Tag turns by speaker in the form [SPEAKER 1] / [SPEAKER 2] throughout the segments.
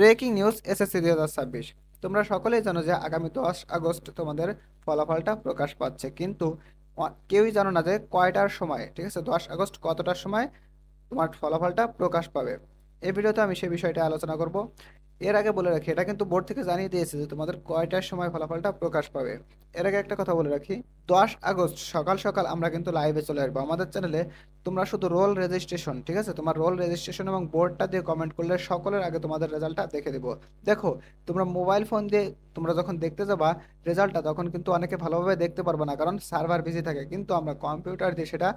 [SPEAKER 1] Breaking news SSC 2026। তোমরা সকলেই জানো যে আগামী 10 আগস্ট তোমাদের ফলাফলটা প্রকাশ পাচ্ছে, কিন্তু কেউই জানো না যে কয়টার সময়। ঠিক আছে, 10 আগস্ট কতটার সময় তোমার ফলাফলটা প্রকাশ পাবে। এই ভিডিওতে আমি সেই বিষয়টা আলোচনা করব। এর আগে বলে রাখি, এটা কিন্তু বোর্ড থেকে জানিয়ে দিয়েছে যে তোমাদের কয়টার সময় ফলাফলটা প্রকাশ পাবে। এর আগে একটা কথা বলে রাখি, 10 আগস্ট সকাল সকাল আমরা কিন্তু লাইভে চলে আসবো আমাদের চ্যানেলে। তোমরা শুধু রোল রেজিস্ট্রেশন, ঠিক আছে, তোমার রোল রেজিস্ট্রেশন এবং বোর্ডটা দিয়ে কমেন্ট করলে সকলের আগে তোমাদের রেজাল্টটা দেখে দেবো। দেখো, তোমরা মোবাইল ফোন দিয়ে তোমরা যখন দেখতে যাবা রেজাল্টটা, তখন কিন্তু অনেকে ভালোভাবে দেখতে পারবে না, কারণ সার্ভার বিজি থাকে। কিন্তু আমরা কম্পিউটার দিয়ে সেটা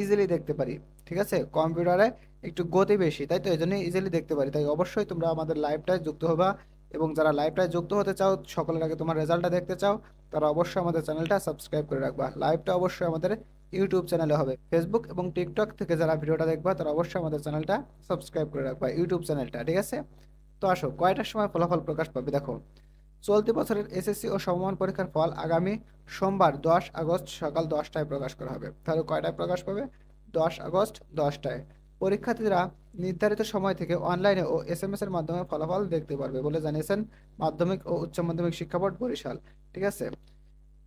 [SPEAKER 1] ইজিলি দেখতে পারি। ঠিক আছে, কম্পিউটারে একটু গতি বেশি, তাই তো এই জন্য ইজিলি দেখতে পারি। তাই অবশ্যই তোমরা আমাদের লাইভটায় যুক্ত হবা, এবং যারা লাইভটায় যুক্ত হতে চাও, সকলের আগে তোমার রেজাল্টটা দেখতে চাও, তারা অবশ্যই আমাদের চ্যানেলটা সাবস্ক্রাইব করে রাখবা। লাইভটা অবশ্যই আমাদের ইউটিউব চ্যানেলে হবে। ফেসবুক এবং টিকটক থেকে যারা ভিডিওটা দেখবা, তারা অবশ্যই আমাদের চ্যানেলটা সাবস্ক্রাইব করে রাখবা, ইউটিউব চ্যানেলটা। ঠিক আছে, তো আসো কয়টার সময় ফলাফল প্রকাশ পাবে। দেখো, চলতি বছরের এসএসসি ও সমমান পরীক্ষার ফল আগামী সোমবার 10 আগস্ট সকাল 10টায় প্রকাশ করা হবে। তাহলে কয়টায় প্রকাশ পাবে? 10 আগস্ট 10টায়। পরীক্ষার্থীরা নির্ধারিত সময় থেকে অনলাইনে ও এসএমএস এর মাধ্যমে ফলাফল দেখতে পারবে বলে জানিয়েছেন মাধ্যমিক ও উচ্চ মাধ্যমিক শিক্ষা বোর্ড বরিশাল। ঠিক আছে,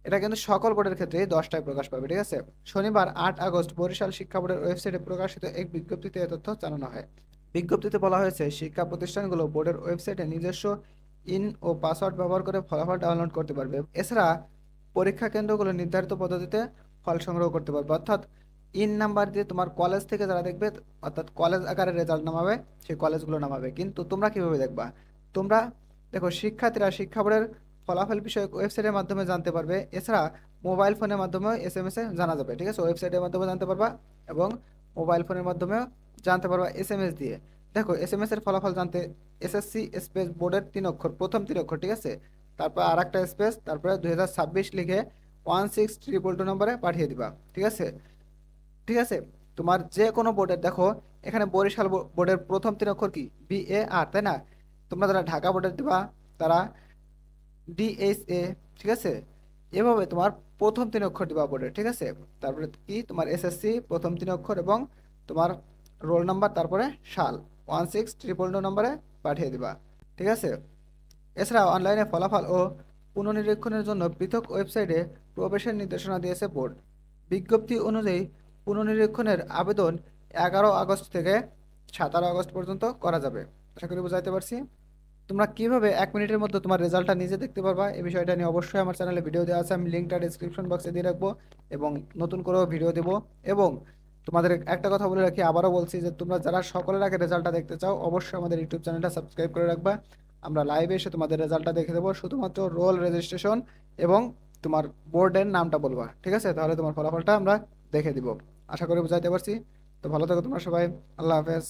[SPEAKER 1] এটা কিন্তু সকল বোর্ডের ক্ষেত্রে 10টায় প্রকাশ পাবে। ঠিক আছে, শনিবার 8 আগস্ট বরিশাল শিক্ষা বোর্ডের ওয়েবসাইটে প্রকাশিত এক বিজ্ঞপ্তিতে এ তথ্য জানানো হয়। বিজ্ঞপ্তিতে বলা হয়েছে, শিক্ষা প্রতিষ্ঠানগুলো বোর্ডের ওয়েবসাইটে নিজস্ব ইন ও পাসওয়ার্ড ব্যবহার করে ফলাফল ডাউনলোড করতে পারবে। এছাড়া পরীক্ষা কেন্দ্রগুলো নির্ধারিত পদ্ধতিতে ফল সংগ্রহ করতে পারবে, অর্থাৎ ইন নাম্বার দিয়ে তোমার কলেজ থেকে যারা দেখবে, অর্থাৎ কলেজ আকারে রেজাল্ট নামাবে, সেই কলেজগুলো নামাবে। কিন্তু তোমরা কিভাবে দেখবা? তোমরা দেখো, শিক্ষার্থীরা শিক্ষা বোর্ডের ফলাফল বিষয়ক ওয়েবসাইটের মাধ্যমে জানতে পারবে। এছাড়া মোবাইল ফোনের মাধ্যমেও এসএমএস এ জানা যাবে। ঠিক আছে, ওয়েবসাইটের মাধ্যমে জানতে পারবা, এবং মোবাইল ফোনের মাধ্যমেও জানতে পারবা এসএমএস দিয়ে। দেখো, এসএমএস এর ফলাফল জানতে এসএসসি স্পেস বোর্ডের 3 অক্ষর, প্রথম 3 অক্ষর, ঠিক আছে, তারপর আর একটা স্পেস, তারপরে 2026 লিখে 16222 নম্বরে পাঠিয়ে দিবা। ঠিক আছে, ঠিক আছে, তোমার যে কোনো বোর্ডের দেখো, এখানে বরিশাল বোর্ডের প্রথম 3 অক্ষর কি? BAR, তাই না? তোমরা যারা ঢাকা বোর্ডের দিবা, তারা DHA। ঠিক আছে, এভাবে তোমার প্রথম 3 অক্ষর দিবা বোর্ডের। ঠিক আছে, তারপরে কি তোমার এসএসসি প্রথম 3 অক্ষর, এবং তোমার রোল নাম্বার, তারপরে সাল 16222 নম্বরে পাঠিয়ে দিবা। ঠিক আছে, এছাড়া অনলাইনে ফলাফল ও পুনর্নিরীক্ষণের জন্য পৃথক ওয়েবসাইটে প্রবেশের নির্দেশনা দিয়েছে বোর্ড। বিজ্ঞপ্তি অনুযায়ী পুনর্নিরীক্ষণের আবেদন 11 আগস্ট থেকে 17 আগস্ট পর্যন্ত করা যাবে। আশা করি বুঝাইতে পারছি। তোমরা কিভাবে 1 মিনিটের মধ্যে তোমার রেজাল্টটা নিজে দেখতে পারবা, এই বিষয়টা নিয়ে অবশ্যই আমার চ্যানেলে ভিডিও দেওয়া আছে, আমি লিঙ্কটা ডিসক্রিপশন বক্সে দিয়ে রাখবো, এবং নতুন করেও ভিডিও দেবো। এবং তোমাদের একটা কথা বলে রাখি, আবারও বলছি, যে তোমরা যারা সকলের আগে রেজাল্টটা দেখতে চাও, অবশ্যই আমাদের ইউটিউব চ্যানেলটা সাবস্ক্রাইব করে রাখবা। আমরা লাইভে এসে তোমাদের রেজাল্টটা দেখে দেবো, শুধুমাত্র রোল রেজিস্ট্রেশন এবং তোমার বোর্ডের নামটা বলবা। ঠিক আছে, তাহলে তোমার ফলাফলটা আমরা দেখে দিব। আশা করি বুঝাইতে পারছি। তো ভালো থাকো তোমরা সবাই। আল্লাহ হাফেজ।